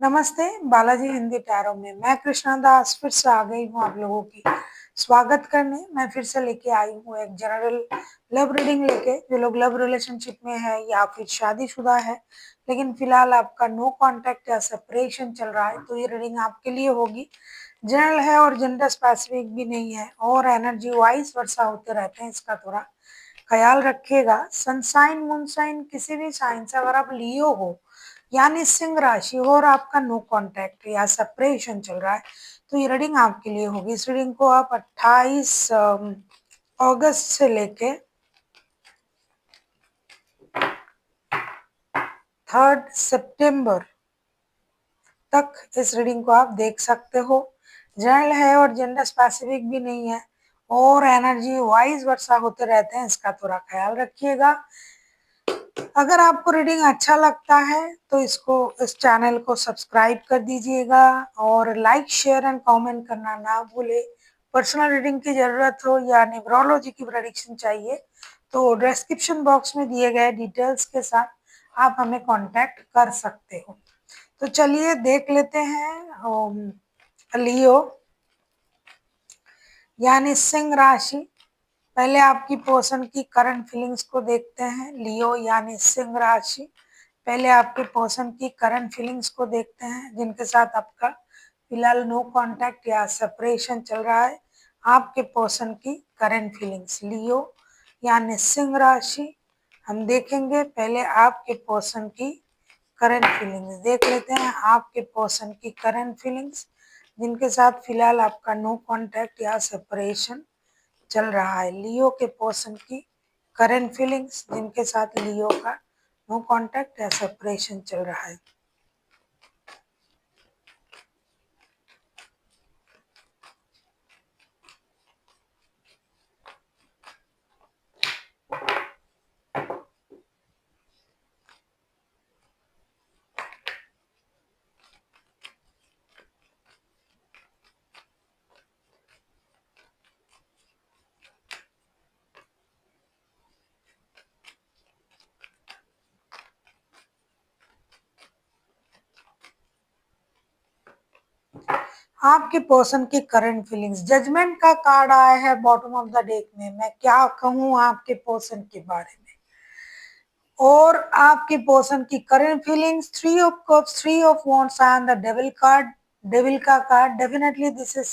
नमस्ते, बालाजी हिंदी टैरो में मैं कृष्णा दास फिर से आ गई हूँ आप लोगों की स्वागत करने। मैं फिर से लेके आई हूँ एक जनरल लव रीडिंग लेके। जो लोग लव रिलेशनशिप में है या फिर शादीशुदा है लेकिन फिलहाल आपका नो कांटेक्ट या सेपरेशन चल रहा है तो ये रीडिंग आपके लिए होगी। जनरल है और जेंडर स्पेसिफिक भी नहीं है और एनर्जी वाइज वर्षा होते रहते हैं, इसका थोड़ा ख्याल रखिएगा। सनसाइन मूनसाइन किसी भी साइन से अगर आप लियो हो यानी सिंह राशि हो और आपका नो कांटेक्ट या सेपरेशन चल रहा है तो ये रीडिंग आपके लिए होगी। इस रीडिंग को आप 28 अगस्त से लेके 3 सितंबर तक इस रीडिंग को आप देख सकते हो। जनरल है और जेंडर स्पेसिफिक भी नहीं है और एनर्जी वाइज वर्षा होते रहते हैं, इसका थोड़ा ख्याल रखिएगा। अगर आपको रीडिंग अच्छा लगता है तो इस चैनल को सब्सक्राइब कर दीजिएगा और लाइक शेयर एंड कमेंट करना ना भूले। पर्सनल रीडिंग की जरूरत हो या न्यूमरोलॉजी की प्रेडिक्शन चाहिए तो डिस्क्रिप्शन बॉक्स में दिए गए डिटेल्स के साथ आप हमें कांटेक्ट कर सकते हो। तो चलिए देख लेते हैं लियो यानी सिंह राशि। पहले आपकी पर्सन की करंट फीलिंग्स को देखते हैं। लियो यानी सिंह राशि, पहले आपके पर्सन की करंट फीलिंग्स को देखते हैं जिनके साथ आपका फिलहाल नो कांटेक्ट या सेपरेशन चल रहा है। आपके पर्सन की करंट फीलिंग्स लियो यानी सिंह राशि हम देखेंगे। पहले आपके पर्सन की करंट फीलिंग्स देख लेते हैं। आपके पर्सन की करंट फीलिंग्स जिनके साथ फिलहाल आपका नो कांटेक्ट या सेपरेशन चल रहा है। लियो के पर्सन की करंट फीलिंग्स जिनके साथ लियो का नो कांटेक्ट या सेपरेशन चल रहा है। आपके पर्सन की करंट फीलिंग्स, जजमेंट का कार्ड आया है बॉटम ऑफ द डेक में। मैं क्या कहूँ आपके पर्सन के बारे में और आपके पर्सन की current feelings. 3 of cups, 3 of wands and the devil card. Devil का card, definitely this is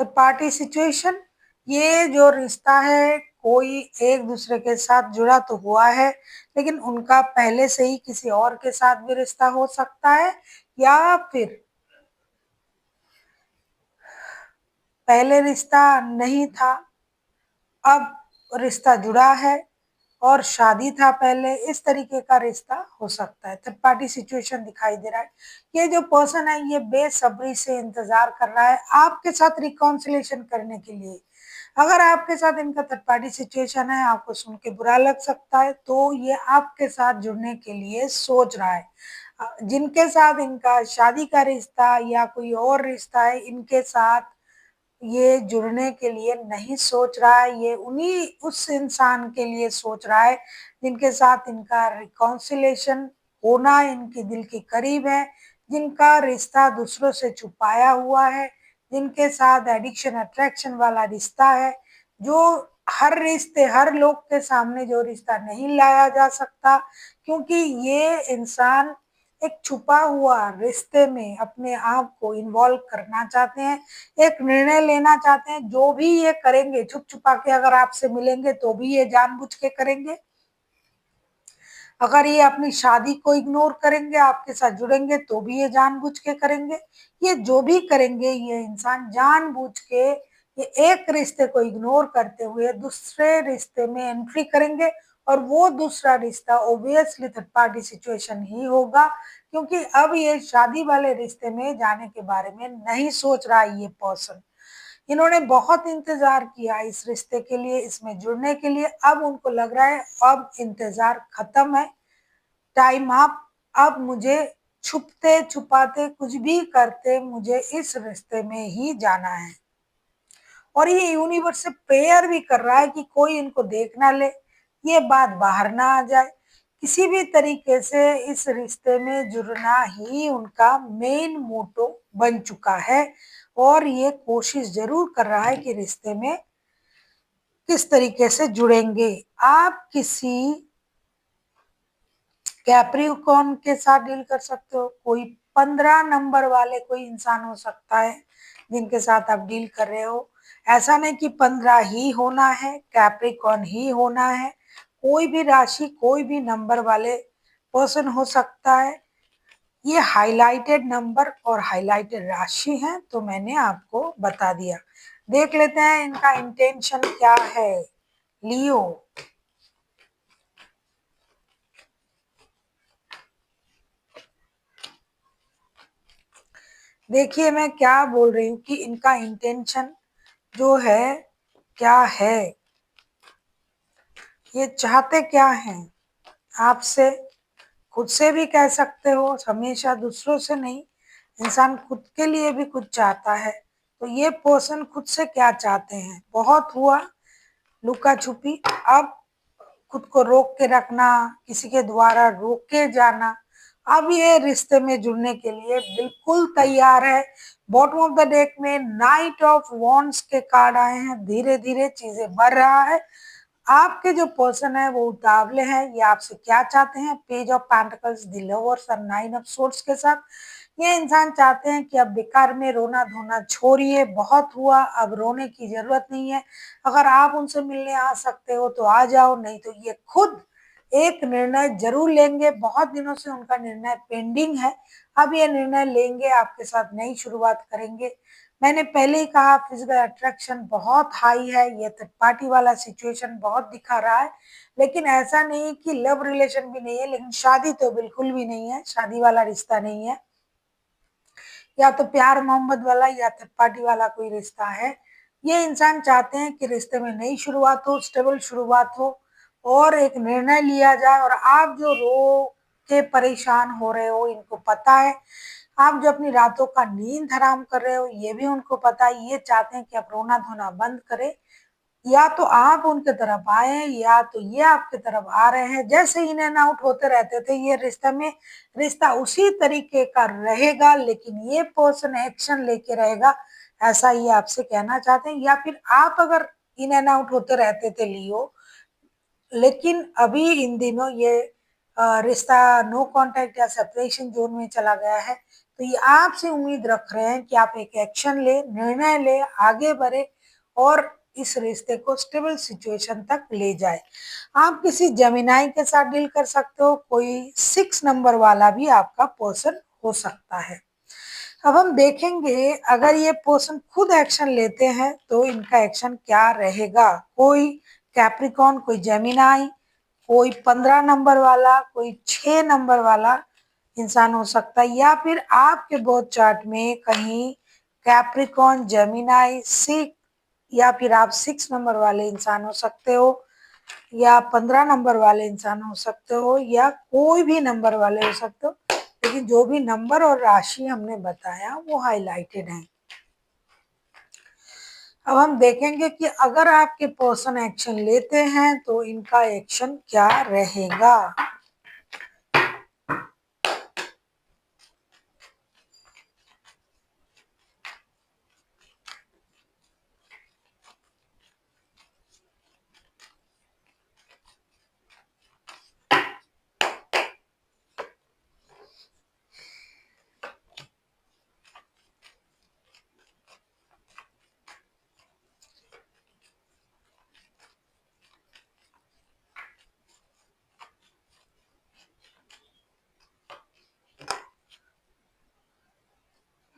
the party situation. ये जो रिश्ता है कोई एक दूसरे के साथ जुड़ा तो हुआ है लेकिन उनका पहले से ही किसी और के साथ भी रिश्ता हो सकता है या फिर पहले रिश्ता नहीं था, अब रिश्ता जुड़ा है और शादी था पहले, इस तरीके का रिश्ता हो सकता है। थर्ड पार्टी सिचुएशन दिखाई दे रहा है। ये जो पर्सन है ये बेसब्री से इंतजार कर रहा है आपके साथ रिकॉन्सिलेशन करने के लिए। अगर आपके साथ इनका थर्ड पार्टी सिचुएशन है, आपको सुन के बुरा लग सकता है तो ये आपके साथ जुड़ने के लिए सोच रहा है। जिनके साथ इनका शादी का रिश्ता या कोई और रिश्ता है, इनके साथ ये जुड़ने के लिए नहीं सोच रहा है। ये उन्हीं उस इंसान के लिए सोच रहा है जिनके साथ इनका रिकॉन्सिलेशन होना इनके दिल के करीब है, जिनका रिश्ता दूसरों से छुपाया हुआ है, जिनके साथ एडिक्शन अट्रैक्शन वाला रिश्ता है, जो हर रिश्ते हर लोग के सामने जो रिश्ता नहीं लाया जा सकता क्योंकि ये इंसान एक छुपा हुआ रिश्ते में अपने आप को इन्वॉल्व करना चाहते हैं, एक निर्णय लेना चाहते हैं। जो भी ये करेंगे छुप छुपा के, अगर आपसे मिलेंगे तो भी ये जानबूझ के करेंगे, अगर ये अपनी शादी को इग्नोर करेंगे आपके साथ जुड़ेंगे तो भी ये जानबूझ के करेंगे। ये जो भी करेंगे ये इंसान जानबूझ के ये एक रिश्ते को इग्नोर करते हुए दूसरे रिश्ते में एंट्री करेंगे और वो दूसरा रिश्ता ऑब्वियसली थर्ड पार्टी सिचुएशन ही होगा क्योंकि अब ये शादी वाले रिश्ते में जाने के बारे में नहीं सोच रहा है ये पर्सन। इन्होंने बहुत इंतजार किया इस रिश्ते के लिए, इसमें जुड़ने के लिए। अब उनको लग रहा है अब इंतजार खत्म है, टाइम अप। अब मुझे छुपते छुपाते कुछ भी करते मुझे इस रिश्ते में ही जाना है और ये यूनिवर्स से प्रेयर भी कर रहा है कि कोई इनको देख ना ले, ये बात बाहर ना आ जाए। किसी भी तरीके से इस रिश्ते में जुड़ना ही उनका मेन मोटो बन चुका है और ये कोशिश जरूर कर रहा है कि रिश्ते में किस तरीके से जुड़ेंगे। आप किसी कैप्रिकॉर्न के साथ डील कर सकते हो, कोई 15 नंबर वाले कोई इंसान हो सकता है जिनके साथ आप डील कर रहे हो। ऐसा नहीं कि 15 ही होना है, कैप्रिकॉर्न ही होना है, कोई भी राशि कोई भी नंबर वाले पर्सन हो सकता है। ये हाइलाइटेड नंबर और हाइलाइटेड राशि है तो मैंने आपको बता दिया। देख लेते हैं इनका इंटेंशन क्या है। लियो, देखिए मैं क्या बोल रही हूँ कि इनका इंटेंशन जो है क्या है, ये चाहते क्या हैं आपसे। खुद से भी कह सकते हो, हमेशा दूसरों से नहीं, इंसान खुद के लिए भी कुछ चाहता है। तो ये पर्सन खुद से क्या चाहते हैं, बहुत हुआ लुका छुपी, अब खुद को रोक के रखना, किसी के द्वारा रोके जाना। अब ये रिश्ते में जुड़ने के लिए बिल्कुल तैयार है। बॉटम ऑफ द डेक में नाइट ऑफ वॉन्ड्स के कार्ड आए हैं, धीरे धीरे चीजें बढ़ रहा है। आपके जो पर्सन है वो उतावले हैं, ये आपसे क्या चाहते हैं, page of pentacles, the lovers और नाइन ऑफ सोर्ड्स के साथ ये इंसान चाहते हैं कि अब बेकार में रोना धोना छोड़िए, बहुत हुआ, अब रोने की जरूरत नहीं है। अगर आप उनसे मिलने आ सकते हो तो आ जाओ, नहीं तो ये खुद एक निर्णय जरूर लेंगे। बहुत दिनों से उनका निर्णय पेंडिंग है, अब ये निर्णय लेंगे, आपके साथ नई शुरुआत करेंगे। मैंने पहले ही कहा फिजिकल अट्रैक्शन बहुत हाई है, ये थर्ड पार्टी वाला सिचुएशन बहुत दिखा रहा है। लेकिन ऐसा नहीं कि लव रिलेशन भी नहीं है, लेकिन शादी तो बिल्कुल भी नहीं है, शादी वाला रिश्ता नहीं है। या तो प्यार मोहब्बत वाला या थर्ड पार्टी वाला कोई रिश्ता है। ये इंसान चाहते हैं कि रिश्ते में नई शुरुआत हो, स्टेबल शुरुआत हो और एक निर्णय लिया जाए। और आप जो रो के परेशान हो रहे हो, इनको पता है। आप जो अपनी रातों का नींद हराम कर रहे हो, ये भी उनको पता है। ये चाहते हैं कि आप रोना धोना बंद करें, या तो आप उनके तरफ आए या तो ये आपके तरफ आ रहे हैं। जैसे इन एंड आउट होते रहते थे ये रिश्ते में, रिश्ता उसी तरीके का रहेगा, लेकिन ये पर्सन एक्शन लेके रहेगा, ऐसा ये आपसे कहना चाहते हैं। या फिर आप अगर इन एंड आउट होते रहते थे लियो, लेकिन अभी इन दिनों ये रिश्ता नो कांटेक्ट या सेपरेशन जोन में चला गया है, तो ये आपसे उम्मीद रख रहे हैं कि आप एक एक्शन ले, निर्णय ले, आगे बढ़े और इस रिश्ते को स्टेबल सिचुएशन तक ले जाए। आप किसी जेमिनाई के साथ डील कर सकते हो, कोई 6 नंबर वाला भी आपका पर्सन हो सकता है। अब हम देखेंगे अगर ये पर्सन खुद एक्शन लेते हैं तो इनका एक्शन क्या रहेगा। कोई कैप्रिकॉन, कोई जेमिनाई, कोई 15 नंबर वाला, कोई 6 नंबर वाला इंसान हो सकता है, या फिर आपके बर्थ चार्ट में कहीं कैप्रिकॉन, जेमिनाई, सिक्स, या फिर आप 6 नंबर वाले इंसान हो सकते हो, या 15 नंबर वाले इंसान हो सकते हो, या कोई भी नंबर वाले हो सकते हो। लेकिन जो भी नंबर और राशि हमने बताया वो हाईलाइटेड है। अब हम देखेंगे कि अगर आपके पर्सन एक्शन लेते हैं तो इनका एक्शन क्या रहेगा।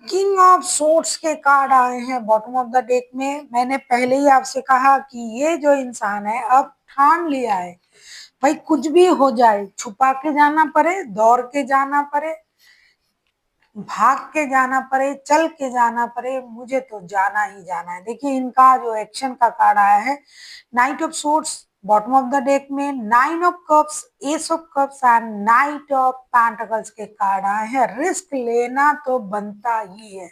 किंग ऑफ सोर्ड्स के कार्ड आए हैं बॉटम ऑफ द डेक में। मैंने पहले ही आपसे कहा कि ये जो इंसान है अब ठान लिया है, भाई कुछ भी हो जाए, छुपा के जाना पड़े, दौड़ के जाना पड़े, भाग के जाना पड़े, चल के जाना पड़े, मुझे तो जाना ही जाना है। देखिए इनका जो एक्शन का कार्ड आया है knight of swords, bottom of the deck में nine of cups, ace of cups and knight of pentacles के कार्ड आए हैं। रिस्क लेना तो बनता ही है,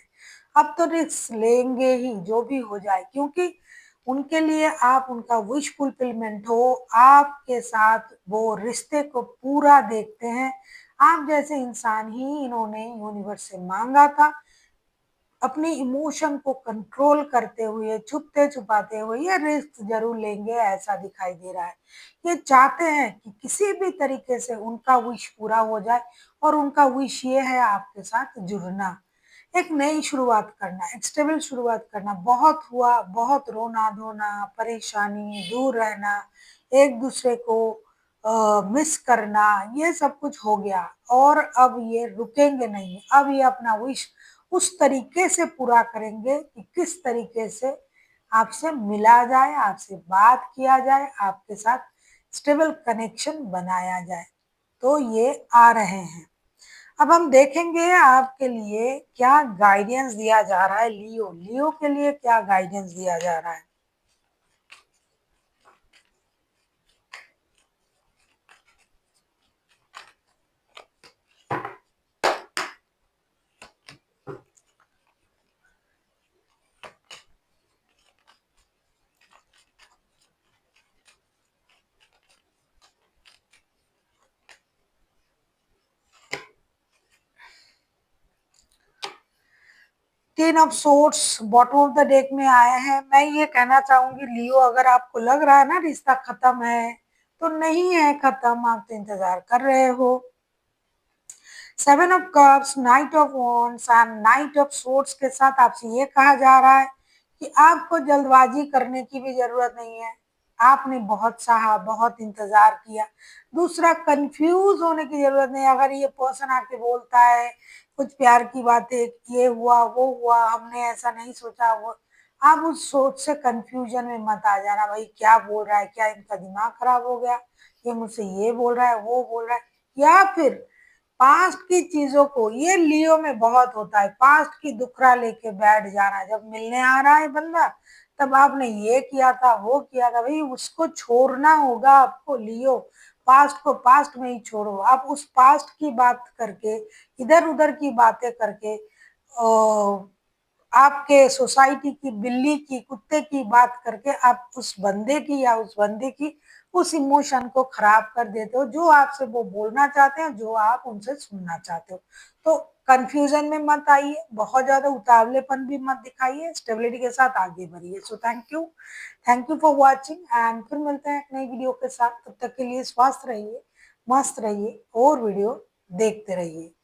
अब तो रिस्क लेंगे ही जो भी हो जाए, क्योंकि उनके लिए आप उनका विश फुलफिलमेंट हो, आपके साथ वो रिश्ते को पूरा देखते हैं। आप जैसे इंसान ही इन्होंने यूनिवर्स से मांगा था, अपनी इमोशन को कंट्रोल करते हुए, छुपते छुपाते हुए ये रिस्क जरूर लेंगे, ऐसा दिखाई दे रहा है। ये चाहते हैं कि किसी भी तरीके से उनका विश पूरा हो जाए, और उनका विश ये है आपके साथ जुड़ना, एक नई शुरुआत करना, एक स्टेबल शुरुआत करना। बहुत हुआ, बहुत रोना धोना, परेशानी, दूर रहना, एक दूसरे को मिस करना, ये सब कुछ हो गया, और अब ये रुकेंगे नहीं। अब ये अपना विश उस तरीके से पूरा करेंगे कि किस तरीके से आपसे मिला जाए, आपसे बात किया जाए, आपके साथ स्टेबल कनेक्शन बनाया जाए। तो ये आ रहे हैं। अब हम देखेंगे आपके लिए क्या गाइडेंस दिया जा रहा है। लियो, लियो के लिए क्या गाइडेंस दिया जा रहा है। 10 of sorts bottom of the deck में आया है। मैं ये कहना चाहूंगी लियो, अगर आपको लग रहा है ना रिश्ता खत्म है, तो नहीं है खत्म, आप तो इंतजार कर रहे हो। 7 of cups, night of wands and knight of swords के साथ आपसे ये कहा जा रहा है कि आपको जल्दबाजी करने की भी जरूरत नहीं है। आपने बहुत सहा, बहुत इंतजार किया। दूसरा, कंफ्यूज होने की जरूरत नहीं। अगर ये पर्सन आके बोलता है कुछ प्यार की बातें, ये हुआ वो हुआ, हमने ऐसा नहीं सोचा, वो, आप उस सोच से कंफ्यूजन में मत आ जाना। भाई क्या बोल रहा है, क्या इनका दिमाग खराब हो गया, ये मुझसे ये बोल रहा है, वो बोल रहा है, या फिर पास्ट की चीजों को, ये लियो में बहुत होता है, पास्ट की दुखरा लेके बैठ जाना। जब मिलने आ रहा है बंदा, तब आपने ये किया था, वो किया था, भाई उसको छोड़ना होगा आपको। लियो, पास्ट को पास्ट में ही छोड़ो। आप उस पास्ट की बात करके, इधर उधर की बातें करके, आपके सोसाइटी की बिल्ली की, कुत्ते की बात करके आप उस बंदे की या उस बंदे की उस इमोशन को खराब कर देते हो, जो आपसे वो बोलना चाहते हैं, जो आप उनसे सुनना चाहते हो। तो कंफ्यूजन में मत आइए, बहुत ज्यादा उतावलेपन भी मत दिखाइए, स्टेबिलिटी के साथ आगे बढ़िए। So thank you for watching, and फिर मिलते हैं एक नई वीडियो के साथ। तब तक के लिए स्वस्थ रहिए, मस्त रहिए, और वीडियो देखते रहिए।